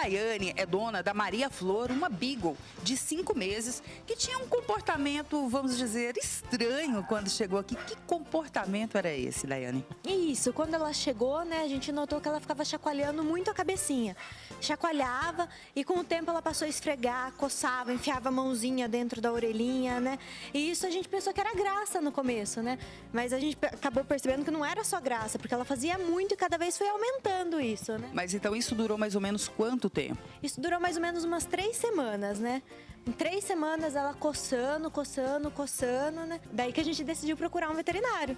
Daiane é dona da Maria Flor, uma Beagle de 5 meses, que tinha um comportamento, vamos dizer, estranho quando chegou aqui. Que comportamento era esse, Daiane? Isso, quando ela chegou, né, a gente notou que ela ficava chacoalhando muito a cabecinha. Chacoalhava e com o tempo ela passou a esfregar, coçava, enfiava a mãozinha dentro da orelhinha, né? E isso a gente pensou que era graça no começo, né? Mas a gente acabou percebendo que não era só graça, porque ela fazia muito e cada vez foi aumentando isso, né? Mas então isso durou mais ou menos quanto tempo? Isso durou mais ou menos umas 3 semanas, né? Em 3 semanas ela coçando, né? Daí que a gente decidiu procurar um veterinário.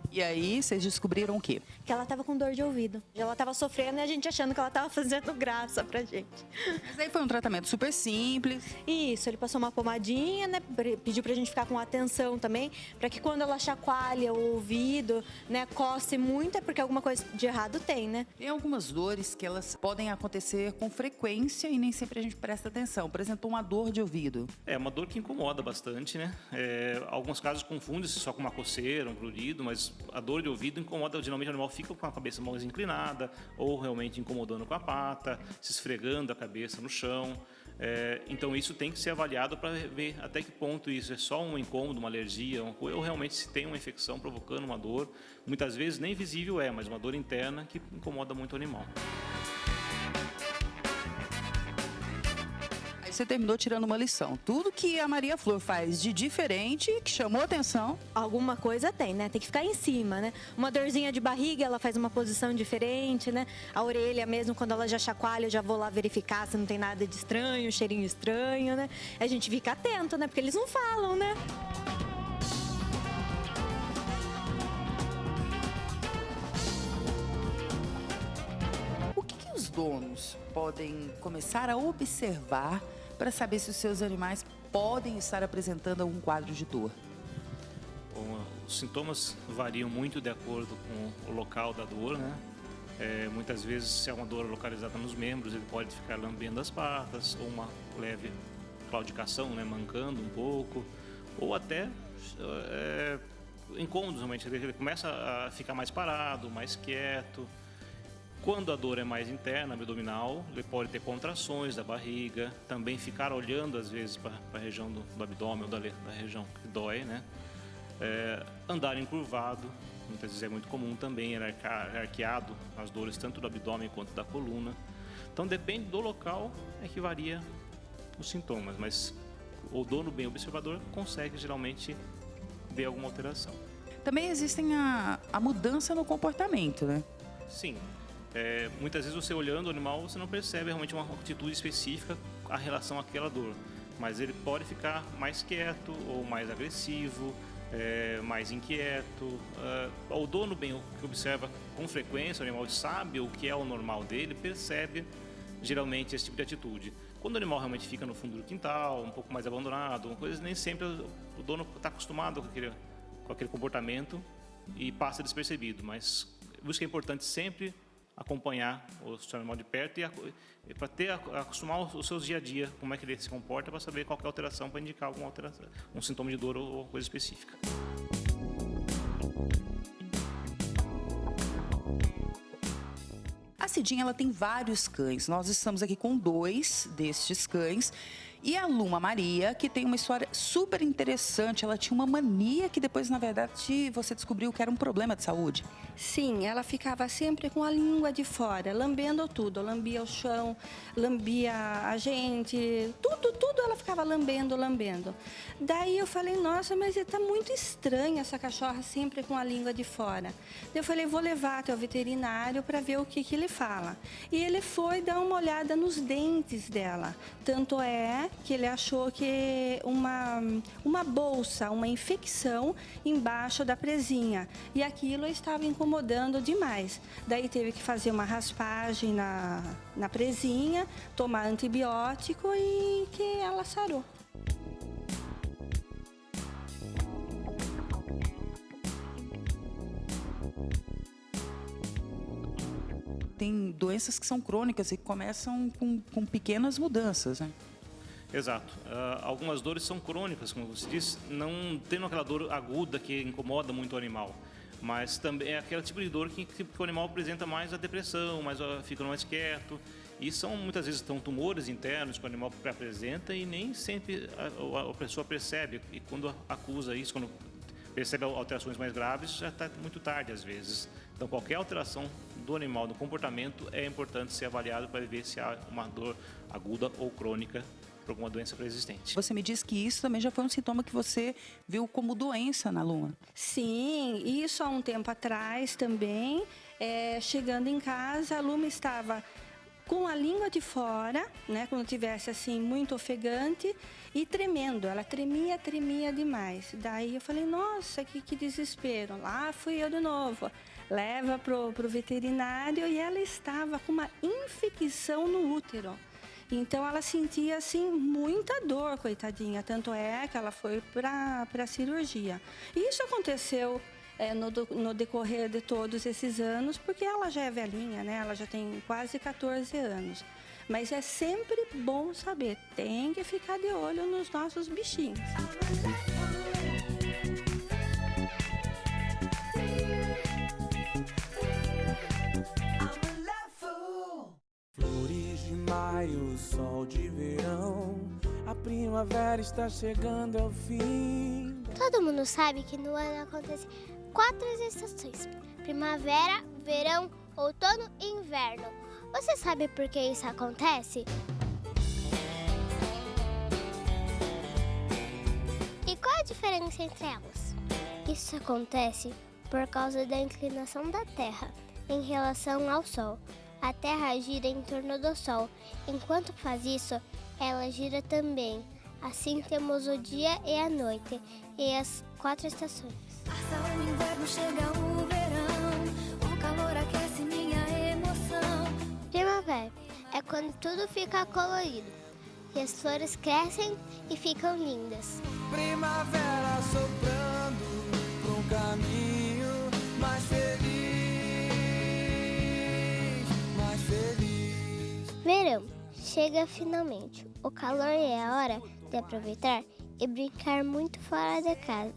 E aí, vocês descobriram o quê? Que ela tava com dor de ouvido. Ela tava sofrendo e a gente achando que ela tava fazendo graça pra gente. Mas aí foi um tratamento super simples. Isso, ele passou uma pomadinha, né? Pediu pra gente ficar com atenção também, pra que quando ela chacoalha o ouvido, né, coce muito, é porque alguma coisa de errado tem, né? Tem algumas dores que elas podem acontecer com frequência e nem sempre a gente presta atenção. Por exemplo, uma dor de ouvido. É uma dor que incomoda bastante, né? Alguns casos confundem-se só com uma coceira, um prurido, mas a dor de ouvido incomoda, geralmente o animal fica com a cabeça mais inclinada ou realmente incomodando com a pata, se esfregando a cabeça no chão. Então isso tem que ser avaliado para ver até que ponto isso é só um incômodo, uma alergia, ou realmente se tem uma infecção provocando uma dor. Muitas vezes nem visível mas uma dor interna que incomoda muito o animal. Você terminou tirando uma lição. Tudo que a Maria Flor faz de diferente, que chamou atenção. Alguma coisa tem, né? Tem que ficar em cima, né? Uma dorzinha de barriga, ela faz uma posição diferente, né? A orelha mesmo, quando ela já chacoalha, eu já vou lá verificar se não tem nada de estranho, cheirinho estranho, né? A gente fica atento, né? Porque eles não falam, né? O que os donos podem começar a observar para saber se os seus animais podem estar apresentando algum quadro de dor? Bom, os sintomas variam muito de acordo com o local da dor, né? Muitas vezes, se é uma dor localizada nos membros, ele pode ficar lambendo as patas, ou uma leve claudicação, né? Mancando um pouco, ou até incômodos, realmente. Ele começa a ficar mais parado, mais quieto. Quando a dor é mais interna, abdominal, ele pode ter contrações da barriga, também ficar olhando às vezes para a região do abdômen ou da região que dói, né? Andar encurvado, muitas vezes é muito comum também, arqueado, as dores tanto do abdômen quanto da coluna. Então depende do local que varia os sintomas, mas o dono bem observador consegue geralmente ver alguma alteração. Também existem a mudança no comportamento, né? Sim. Muitas vezes você olhando o animal, você não percebe realmente uma atitude específica a relação àquela dor, mas ele pode ficar mais quieto ou mais agressivo, mais inquieto. O dono bem que observa com frequência, o animal sabe o que é o normal dele, percebe geralmente esse tipo de atitude. Quando o animal realmente fica no fundo do quintal, um pouco mais abandonado, nem sempre o dono está acostumado com aquele comportamento e passa despercebido, mas por isso que é importante sempre acompanhar o seu animal de perto e para acostumar os seus dia a dia, como é que ele se comporta, para saber qual que é a alteração, para indicar alguma alteração, um sintoma de dor ou coisa específica. A Cidinha, ela tem vários cães. Nós estamos aqui com 2 destes cães. E a Luma Maria, que tem uma história super interessante. Ela tinha uma mania que depois, na verdade, você descobriu que era um problema de saúde. Sim, ela ficava sempre com a língua de fora, lambendo tudo. Lambia o chão, lambia a gente, tudo ela ficava lambendo. Daí eu falei, nossa, mas está muito estranha essa cachorra sempre com a língua de fora. Daí eu falei, vou levar até o veterinário para ver o que ele fala. E ele foi dar uma olhada nos dentes dela. Tanto é que ele achou que uma bolsa, uma infecção embaixo da presinha. E aquilo estava incomodando demais. Daí teve que fazer uma raspagem na presinha, tomar antibiótico e que ela sarou. Tem doenças que são crônicas e que começam com pequenas mudanças, né? Exato. Algumas dores são crônicas, como você disse, não tendo aquela dor aguda que incomoda muito o animal. Mas também é aquele tipo de dor que o animal apresenta mais a depressão, fica mais quieto. E são muitas vezes tumores internos que o animal apresenta e nem sempre a pessoa percebe. E quando acusa isso, quando percebe alterações mais graves, já está muito tarde às vezes. Então, qualquer alteração do animal, do comportamento, é importante ser avaliado para ver se há uma dor aguda ou crônica por alguma doença pré-existente. Você me disse que isso também já foi um sintoma que você viu como doença na Luma. Sim, isso há um tempo atrás também. Chegando em casa, a Luma estava com a língua de fora, né, quando tivesse assim muito ofegante e tremendo. Ela tremia demais. Daí eu falei, nossa, que desespero. Lá fui eu de novo. Leva pro veterinário e ela estava com uma infecção no útero. Então ela sentia assim muita dor, coitadinha. Tanto é que ela foi para a cirurgia. E isso aconteceu no decorrer de todos esses anos, porque ela já é velhinha, né? Ela já tem quase 14 anos. Mas é sempre bom saber, tem que ficar de olho nos nossos bichinhos. Flores de maio, sol de verão, a primavera está chegando ao fim. Todo mundo sabe que no ano acontecem 4 estações: primavera, verão, outono e inverno. Você sabe por que isso acontece? E qual a diferença entre elas? Isso acontece por causa da inclinação da Terra em relação ao Sol. A Terra gira em torno do Sol. Enquanto faz isso, ela gira também. Assim temos o dia e a noite e as 4 estações. Passa o inverno, chega o verão, o calor aquece minha emoção. Primavera é quando tudo fica colorido e as flores crescem e ficam lindas. Primavera soprando para um caminho mais feliz, mais feliz. Verão chega finalmente. O calor é a hora de aproveitar e brincar muito fora de casa.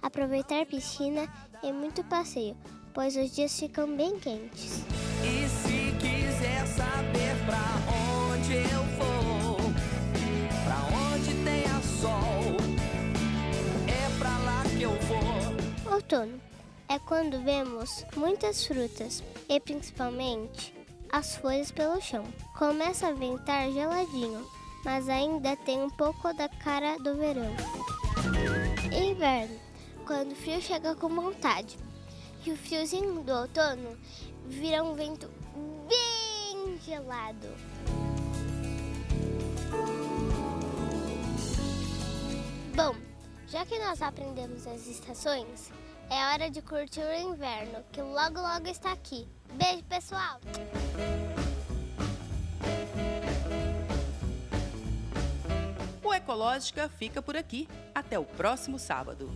Aproveitar piscina e muito passeio, pois os dias ficam bem quentes. E se quiser saber pra onde eu vou, pra onde tenha sol, é pra lá que eu vou. Outono é quando vemos muitas frutas e principalmente as folhas pelo chão. Começa a ventar geladinho, mas ainda tem um pouco da cara do verão. Inverno, quando o frio chega com vontade. E o friozinho do outono vira um vento bem gelado. Bom, já que nós aprendemos as estações, é hora de curtir o inverno, que logo está aqui. Beijo, pessoal! O Ecológica fica por aqui. Até o próximo sábado.